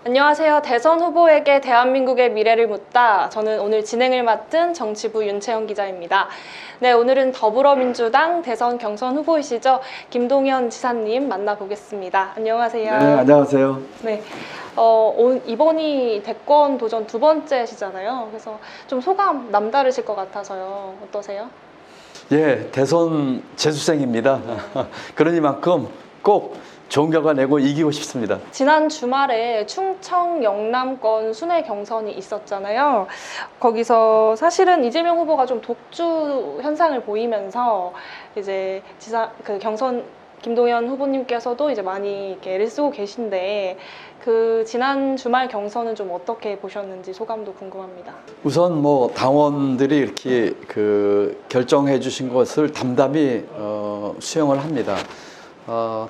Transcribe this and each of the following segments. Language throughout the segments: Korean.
안녕하세요. 대선 후보에게 대한민국의 미래를 묻다. 저는 오늘 진행을 맡은 정치부 윤채영 기자입니다. 네, 오늘은 더불어민주당 대선 경선 후보이시죠? 김동연 지사님 만나보겠습니다. 안녕하세요. 네, 안녕하세요. 네, 이번이 대권 도전 두 번째시잖아요. 그래서 좀 소감 남다르실 것 같아서요. 어떠세요? 예, 대선 재수생입니다. 그러니만큼 꼭 좋은 결과 내고 이기고 싶습니다. 지난 주말에 충청 영남권 순회 경선이 있었잖아요. 거기서 사실은 이재명 후보가 좀 독주 현상을 보이면서 이제 경선 김동연 후보님께서도 이제 많이 이렇게 애를 쓰고 계신데 그 지난 주말 경선은 좀 어떻게 보셨는지 소감도 궁금합니다. 우선 뭐 당원들이 이렇게 결정해 주신 것을 담담히 수용을 합니다.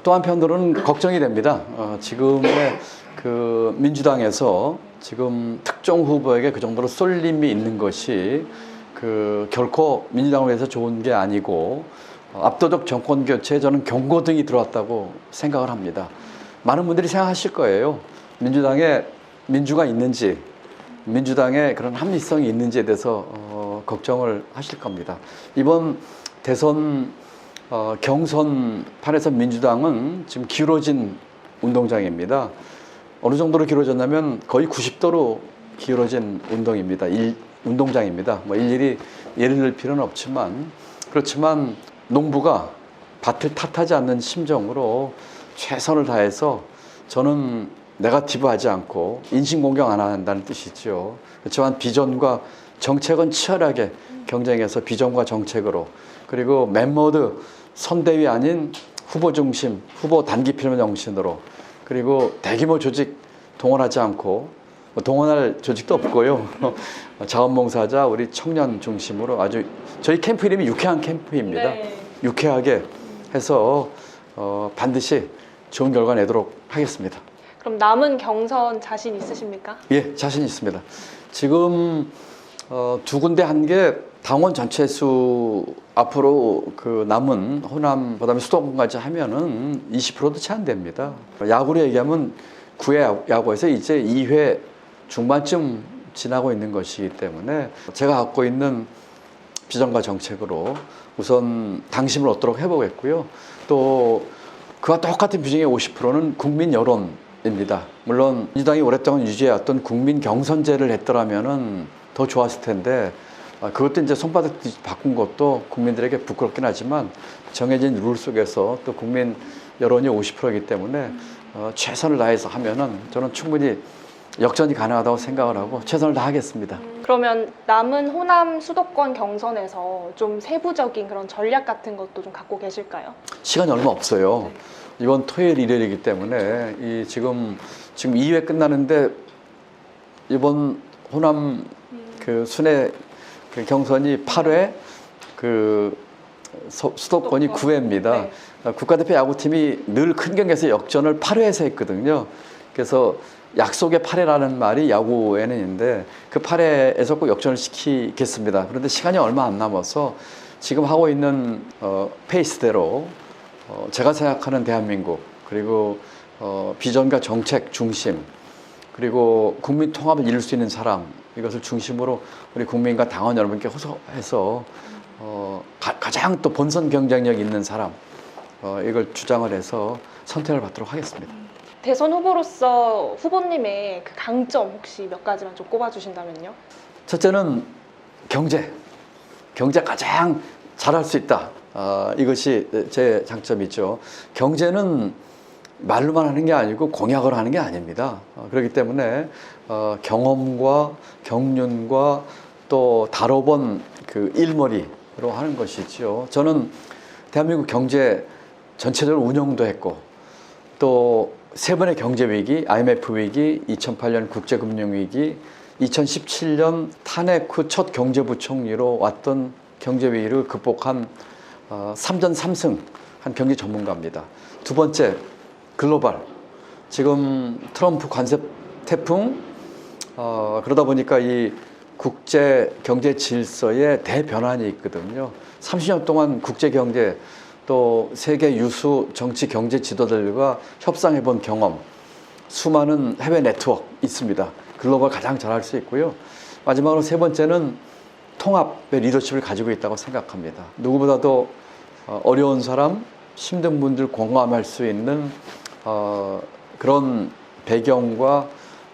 또 한편으로는 걱정이 됩니다. 지금의 민주당에서 지금 특정 후보에게 그 정도로 쏠림이 있는 것이 결코 민주당을 위해서 좋은 게 아니고 압도적 정권 교체에 저는 경고등이 들어왔다고 생각을 합니다. 많은 분들이 생각하실 거예요. 민주당에 민주가 있는지, 민주당에 그런 합리성이 있는지에 대해서 걱정을 하실 겁니다. 이번 대선 경선판에서 민주당은 지금 기울어진 운동장입니다. 어느 정도로 기울어졌냐면 거의 90도로 기울어진 운동장입니다. 뭐 일일이 예를 들 필요는 없지만, 그렇지만 농부가 밭을 탓하지 않는 심정으로 최선을 다해서, 저는 네거티브하지 않고 인신공격 안 한다는 뜻이죠. 그렇지만 비전과 정책은 치열하게 경쟁해서 비전과 정책으로, 그리고 멤버드 선대위 아닌 후보 중심, 후보 단기 필름 정신으로, 그리고 대규모 조직 동원하지 않고, 동원할 조직도 없고요. 자원봉사자, 우리 청년 중심으로 아주, 저희 캠프 이름이 유쾌한 캠프입니다. 네. 유쾌하게 해서 반드시 좋은 결과 내도록 하겠습니다. 그럼 남은 경선 자신 있으십니까? 예, 자신 있습니다. 지금 두 군데 한 게 당원 전체 수 앞으로 남은 호남 그다음에 수도권까지 하면은 20%도 채 안 됩니다. 야구로 얘기하면 9회 야구에서 이제 2회 중반쯤 지나고 있는 것이기 때문에 제가 갖고 있는 비전과 정책으로 우선 당심을 얻도록 해보겠고요. 또 그와 똑같은 비중의 50%는 국민 여론입니다. 물론 민주당이 오랫동안 유지해왔던 국민 경선제를 했더라면은 더 좋았을 텐데, 그것도 이제 손바닥 뒤집어 바꾼 것도 국민들에게 부끄럽긴 하지만 정해진 룰 속에서 또 국민 여론이 50%이기 때문에 최선을 다해서 하면은 저는 충분히 역전이 가능하다고 생각을 하고 최선을 다하겠습니다. 그러면 남은 호남 수도권 경선에서 좀 세부적인 그런 전략 같은 것도 좀 갖고 계실까요? 시간이 얼마 없어요. 네. 이번 토요일 일요일이기 때문에 지금 2회 끝나는데 이번 호남 순회 경선이 8회, 수도권이 9회입니다. 네. 국가대표 야구팀이 늘 큰 경기에서 역전을 8회에서 했거든요. 그래서 약속의 8회라는 말이 야구에는 있는데 그 8회에서 꼭 역전을 시키겠습니다. 그런데 시간이 얼마 안 남아서 지금 하고 있는 페이스대로 제가 생각하는 대한민국, 그리고 비전과 정책 중심, 그리고 국민 통합을 이룰 수 있는 사람, 이것을 중심으로 우리 국민과 당원 여러분께 호소해서 가장 또 본선 경쟁력 있는 사람, 이걸 주장을 해서 선택을 받도록 하겠습니다. 대선 후보로서 후보님의 그 강점 혹시 몇 가지만 좀 꼽아주신다면요? 첫째는 경제 가장 잘할 수 있다. 이것이 제 장점이죠. 경제는 말로만 하는 게 아니고 공약으로 하는 게 아닙니다. 그렇기 때문에 경험과 경륜과 또 다뤄본 일머리로 하는 것이죠. 저는 대한민국 경제 전체적으로 운영도 했고, 또 세 번의 경제 위기, IMF 위기, 2008년 국제금융위기, 2017년 탄핵 후 첫 경제부총리로 왔던 경제 위기를 극복한 3전 3승 한 경제 전문가입니다. 두 번째, 글로벌. 지금 트럼프 관세 태풍, 그러다 보니까 이 국제 경제 질서에 대변환이 있거든요. 30년 동안 국제 경제, 또 세계 유수 정치 경제 지도자들과 협상해 본 경험, 수많은 해외 네트워크 있습니다. 글로벌 가장 잘할 수 있고요. 마지막으로 세 번째는 통합의 리더십을 가지고 있다고 생각합니다. 누구보다도 어려운 사람, 힘든 분들 공감할 수 있는 그런 배경과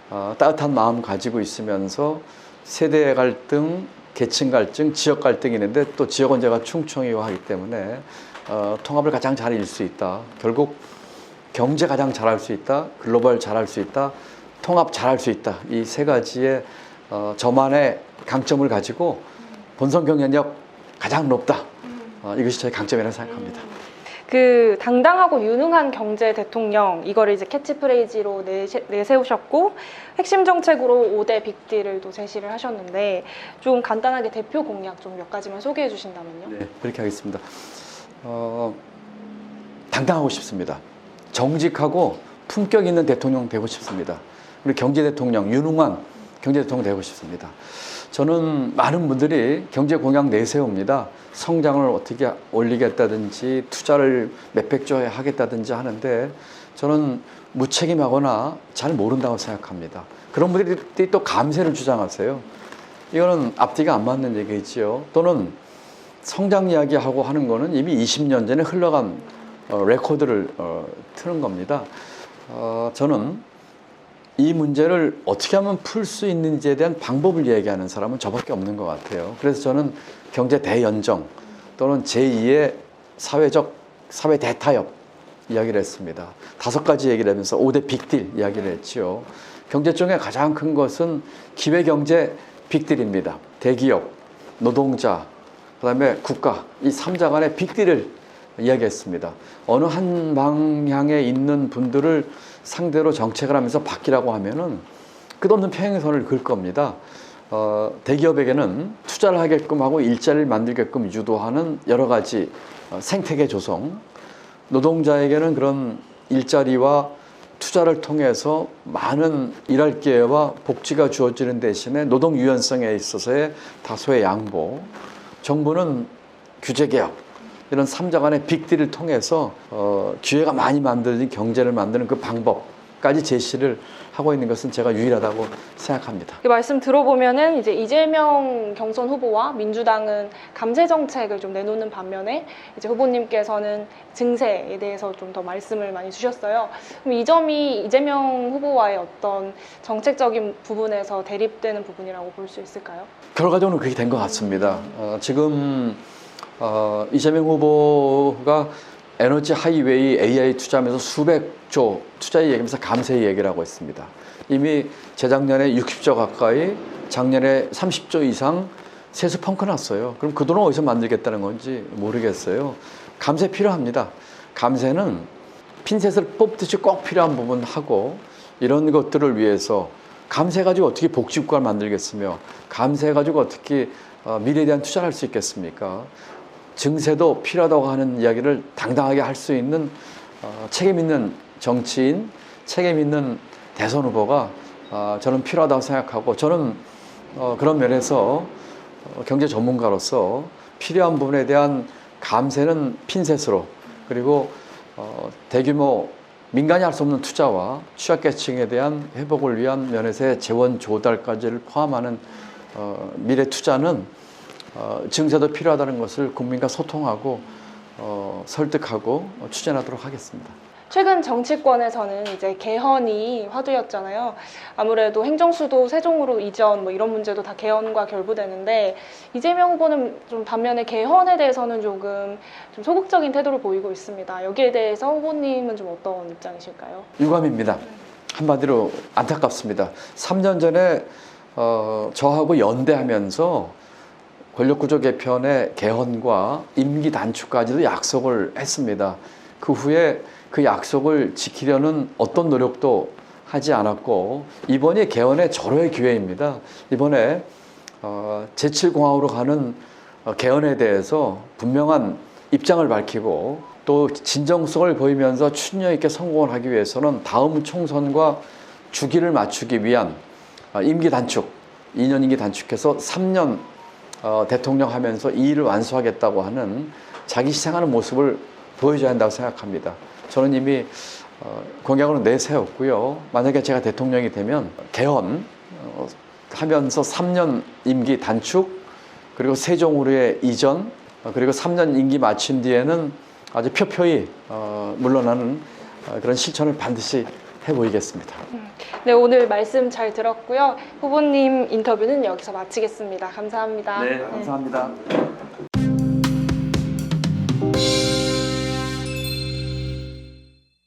따뜻한 마음 가지고 있으면서 세대 갈등, 계층 갈등, 지역 갈등이 있는데 또 지역은 제가 충청이고 하기 때문에 통합을 가장 잘 이룰 수 있다. 결국 경제 가장 잘할 수 있다. 글로벌 잘할 수 있다. 통합 잘할 수 있다. 이 세 가지의 저만의 강점을 가지고 본선 경쟁력 가장 높다. 이것이 저의 강점이라고 생각합니다. 그 당당하고 유능한 경제 대통령 이거를 이제 캐치프레이즈로 내세우셨고 핵심 정책으로 5대 빅딜을 또 제시를 하셨는데 좀 간단하게 대표 공약 좀 몇 가지만 소개해 주신다면요. 네, 그렇게 하겠습니다. 당당하고 싶습니다. 정직하고 품격 있는 대통령 되고 싶습니다. 그리고 경제 대통령, 유능한 경제 대통령 되고 싶습니다. 저는 많은 분들이 경제 공약 내세웁니다. 성장을 어떻게 올리겠다든지 투자를 몇백 조에 하겠다든지 하는데 저는 무책임하거나 잘 모른다고 생각합니다. 그런 분들이 또 감세를 주장하세요. 이거는 앞뒤가 안 맞는 얘기지요. 또는 성장 이야기하고 하는 거는 이미 20년 전에 흘러간 레코드를 트는 겁니다. 저는 이 문제를 어떻게 하면 풀 수 있는지에 대한 방법을 얘기하는 사람은 저밖에 없는 것 같아요. 그래서 저는 경제 대연정 또는 제2의 사회 대타협 이야기를 했습니다. 5가지 얘기를 하면서 5대 빅딜 이야기를 했지요. 경제 쪽에 가장 큰 것은 기회경제 빅딜입니다. 대기업, 노동자, 그다음에 국가 이 3자 간의 빅딜을 이야기했습니다. 어느 한 방향에 있는 분들을 상대로 정책을 하면서 바뀌라고 하면은 끝없는 평행선을 그을 겁니다. 대기업에게는 투자를 하게끔 하고 일자리를 만들게끔 유도하는 여러 가지 생태계 조성, 노동자에게는 그런 일자리와 투자를 통해서 많은 일할 기회와 복지가 주어지는 대신에 노동 유연성에 있어서의 다소의 양보, 정부는 규제 개혁, 이런 3자 간의 빅딜을 통해서 기회가 많이 만들어진 경제를 만드는 그 방법까지 제시를 하고 있는 것은 제가 유일하다고 생각합니다. 그 말씀 들어보면은 이제 이재명 경선 후보와 민주당은 감세 정책을 좀 내놓는 반면에 이제 후보님께서는 증세에 대해서 좀 더 말씀을 많이 주셨어요. 그럼 이 점이 이재명 후보와의 어떤 정책적인 부분에서 대립되는 부분이라고 볼 수 있을까요? 결과적으로 그렇게 된 것 같습니다. 지금 이재명 후보가 에너지 하이웨이 AI 투자하면서 수백조 투자 얘기하면서 감세 얘기를 하고 있습니다. 이미 재작년에 60조 가까이, 작년에 30조 이상 세수 펑크 났어요. 그럼 그 돈을 어디서 만들겠다는 건지 모르겠어요. 감세 필요합니다. 감세는 핀셋을 뽑듯이 꼭 필요한 부분 하고 이런 것들을 위해서 감세 가지고 어떻게 복지국가를 만들겠으며 감세 가지고 어떻게 미래에 대한 투자를 할 수 있겠습니까? 증세도 필요하다고 하는 이야기를 당당하게 할 수 있는 책임 있는 정치인, 책임 있는 대선 후보가 저는 필요하다고 생각하고 저는 그런 면에서 경제 전문가로서 필요한 부분에 대한 감세는 핀셋으로 그리고 대규모 민간이 할 수 없는 투자와 취약계층에 대한 회복을 위한 면에서의 재원 조달까지를 포함하는 미래 투자는 증세도 필요하다는 것을 국민과 소통하고 설득하고 추진하도록 하겠습니다. 최근 정치권에서는 이제 개헌이 화두였잖아요. 아무래도 행정수도 세종으로 이전 뭐 이런 문제도 다 개헌과 결부되는데 이재명 후보는 좀 반면에 개헌에 대해서는 조금 좀 소극적인 태도를 보이고 있습니다. 여기에 대해서 후보님은 좀 어떤 입장이실까요? 유감입니다. 한마디로 안타깝습니다. 3년 전에 저하고 연대하면서 권력구조 개편의 개헌과 임기 단축까지도 약속을 했습니다. 그 후에 그 약속을 지키려는 어떤 노력도 하지 않았고 이번이 개헌의 절호의 기회입니다. 이번에 제7공화국으로 가는 개헌에 대해서 분명한 입장을 밝히고 또 진정성을 보이면서 추진력 있게 성공을 하기 위해서는 다음 총선과 주기를 맞추기 위한 임기 단축, 2년 임기 단축해서 3년 대통령 하면서 이 일을 완수하겠다고 하는 자기 희생하는 모습을 보여줘야 한다고 생각합니다. 저는 이미 공약으로 내세웠고요. 만약에 제가 대통령이 되면 개헌 하면서 3년 임기 단축, 그리고 세종으로의 이전, 그리고 3년 임기 마친 뒤에는 아주 표표히 물러나는 그런 실천을 반드시 해보이겠습니다. 네, 오늘 말씀 잘 들었고요. 후보님 인터뷰는 여기서 마치겠습니다. 감사합니다. 네, 감사합니다.